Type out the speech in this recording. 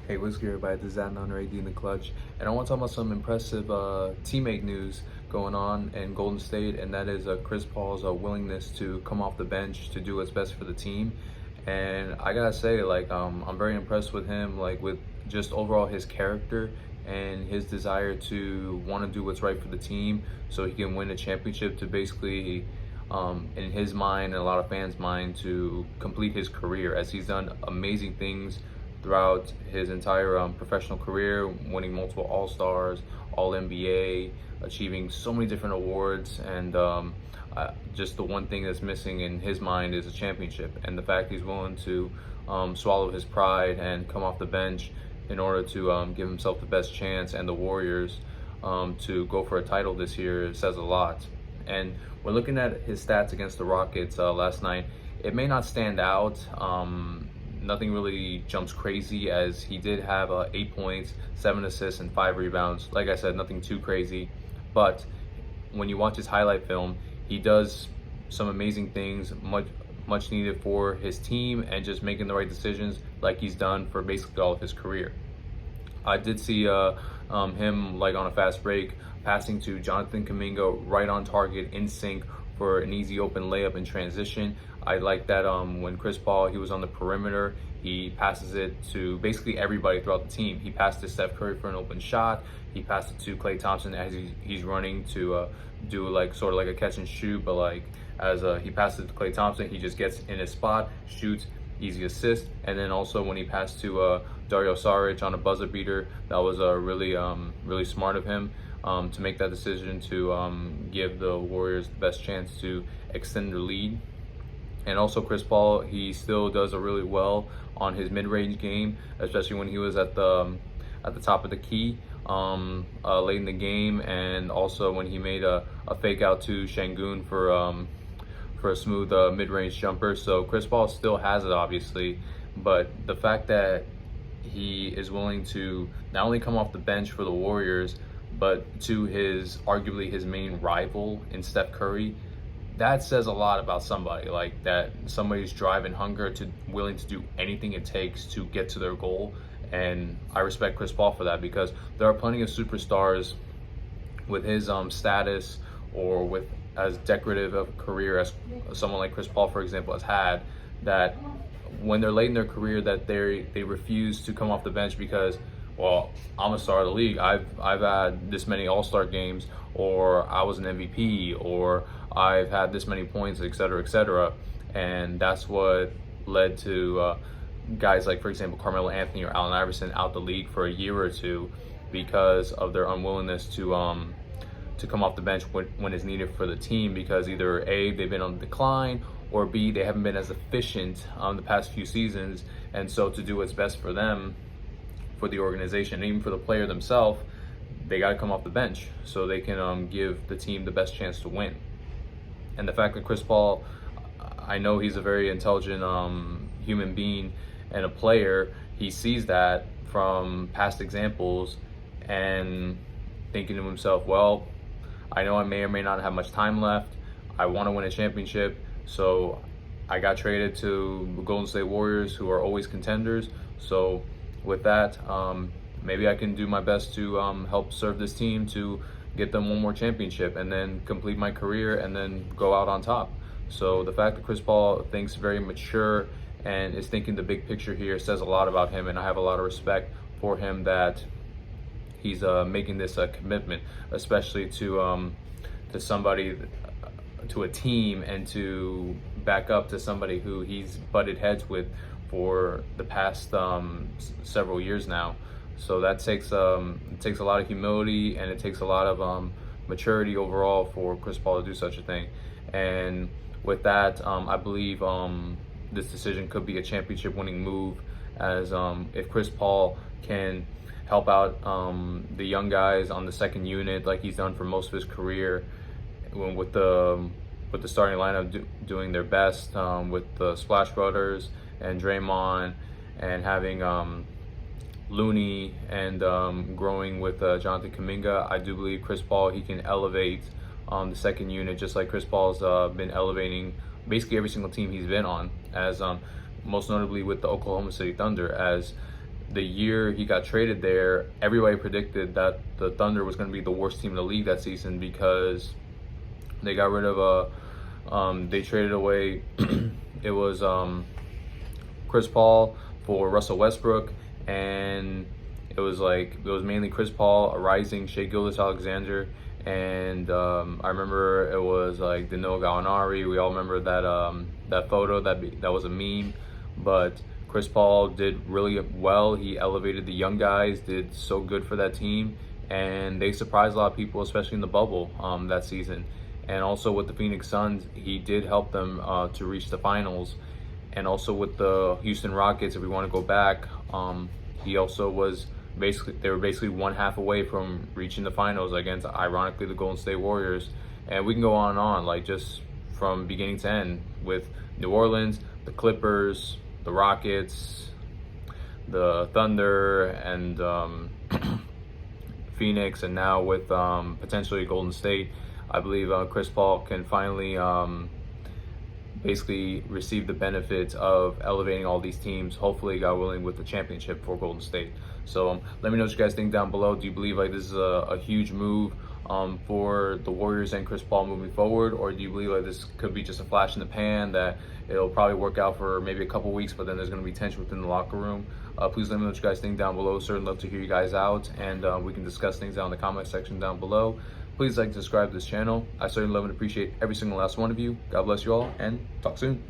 Hey, what's good, everybody? This is Adnan Ray in the clutch, and I want to talk about some impressive teammate news going on in Golden State, and that is Chris Paul's willingness to come off the bench to do what's best for the team. And I gotta say, I'm very impressed with him, with just overall his character and his desire to want to do what's right for the team, so he can win a championship to basically. In his mind and a lot of fans' mind, to complete his career, as he's done amazing things throughout his entire professional career, winning multiple All-Stars, All-NBA, achieving so many different awards, and just the one thing that's missing in his mind is a championship. And the fact he's willing to swallow his pride and come off the bench in order to give himself the best chance and the Warriors to go for a title this year says a lot. And we're looking at his stats against the Rockets last night. It may not stand out. Nothing really jumps crazy, as he did have 8 points, 7 assists, and 5 rebounds. Like I said, nothing too crazy. But when you watch his highlight film, he does some amazing things, much needed for his team, and just making the right decisions like he's done for basically all of his career. I did see him on a fast break, passing to Jonathan Kuminga right on target in sync for an easy open layup in transition. I like that when Chris Paul, he was on the perimeter, he passes it to basically everybody throughout the team. He passed to Steph Curry for an open shot. He passed it to Klay Thompson as he's running to do sort of like a catch and shoot, but as he passes it to Klay Thompson, he just gets in his spot, shoots, easy assist. And then also when he passed to Dario Saric on a buzzer beater, that was really smart of him to make that decision to give the Warriors the best chance to extend the lead. And also Chris Paul, he still does a really well on his mid-range game, especially when he was at the top of the key late in the game, and also when he made a fake out to Şengün for a smooth mid-range jumper. So Chris Paul still has it, obviously, but the fact that he is willing to not only come off the bench for the Warriors, but to arguably his main rival in Steph Curry, that says a lot about somebody. Like that, somebody's drive and hunger to willing to do anything it takes to get to their goal. And I respect Chris Paul for that, because there are plenty of superstars with his status, or with as decorative of a career as someone like Chris Paul, for example, has had, that when they're late in their career, that they refuse to come off the bench because, well, I'm a star of the league. I've had this many All-Star games, or I was an MVP, or I've had this many points, etc., etc. And that's what led to guys like, for example, Carmelo Anthony or Allen Iverson out the league for a year or two, because of their unwillingness to come off the bench when it's needed for the team, because either A, they've been on the decline, or B, they haven't been as efficient the past few seasons. And so to do what's best for them, for the organization, and even for the player themselves, they got to come off the bench so they can give the team the best chance to win. And the fact that Chris Paul, I know he's a very intelligent human being and a player, he sees that from past examples and thinking to himself, well, I know I may or may not have much time left. I want to win a championship, so I got traded to the Golden State Warriors, who are always contenders. So with that, maybe I can do my best to help serve this team to get them one more championship, and then complete my career, and then go out on top. So the fact that Chris Paul thinks very mature and is thinking the big picture here says a lot about him, and I have a lot of respect for him that he's making this commitment, especially to somebody, to a team, and to back up to somebody who he's butted heads with for the past several years now. So that takes a lot of humility, and it takes a lot of maturity overall for Chris Paul to do such a thing. And with that, I believe this decision could be a championship winning move, as if Chris Paul can help out the young guys on the second unit like he's done for most of his career, with the starting lineup doing their best, with the Splash Brothers and Draymond, and having Looney, and growing with Jonathan Kuminga. I do believe Chris Paul, he can elevate the second unit, just like Chris Paul's been elevating basically every single team he's been on, as most notably with the Oklahoma City Thunder, as the year he got traded there, everybody predicted that the Thunder was going to be the worst team in the league that season because they got rid of they traded away it was Chris Paul for Russell Westbrook, and it was mainly Chris Paul, a rising Shai Gilgeous-Alexander, and I remember it was like Danilo Gallinari. We all remember that photo that was a meme, but Chris Paul did really well. He elevated the young guys, did so good for that team, and they surprised a lot of people, especially in the bubble that season. And also with the Phoenix Suns, he did help them to reach the finals. And also with the Houston Rockets, if we want to go back, he also was they were basically one half away from reaching the finals against, ironically, the Golden State Warriors. And we can go on and on, like just from beginning to end with New Orleans, the Clippers, the Rockets, the Thunder, and Phoenix, and now with potentially Golden State. I believe Chris Paul can finally basically receive the benefits of elevating all these teams, hopefully, God willing, with the championship for Golden State. So let me know what you guys think down below. Do you believe like this is a huge move for the Warriors and Chris Paul moving forward, or do you believe like this could be just a flash in the pan, that it'll probably work out for maybe a couple weeks, but then there's going to be tension within the locker room? Please let me know what you guys think down below. Certainly love to hear you guys out, and we can discuss things down in the comment section down below. Please like and subscribe to this channel. I certainly love and appreciate every single last one of you. God bless you all, and talk soon.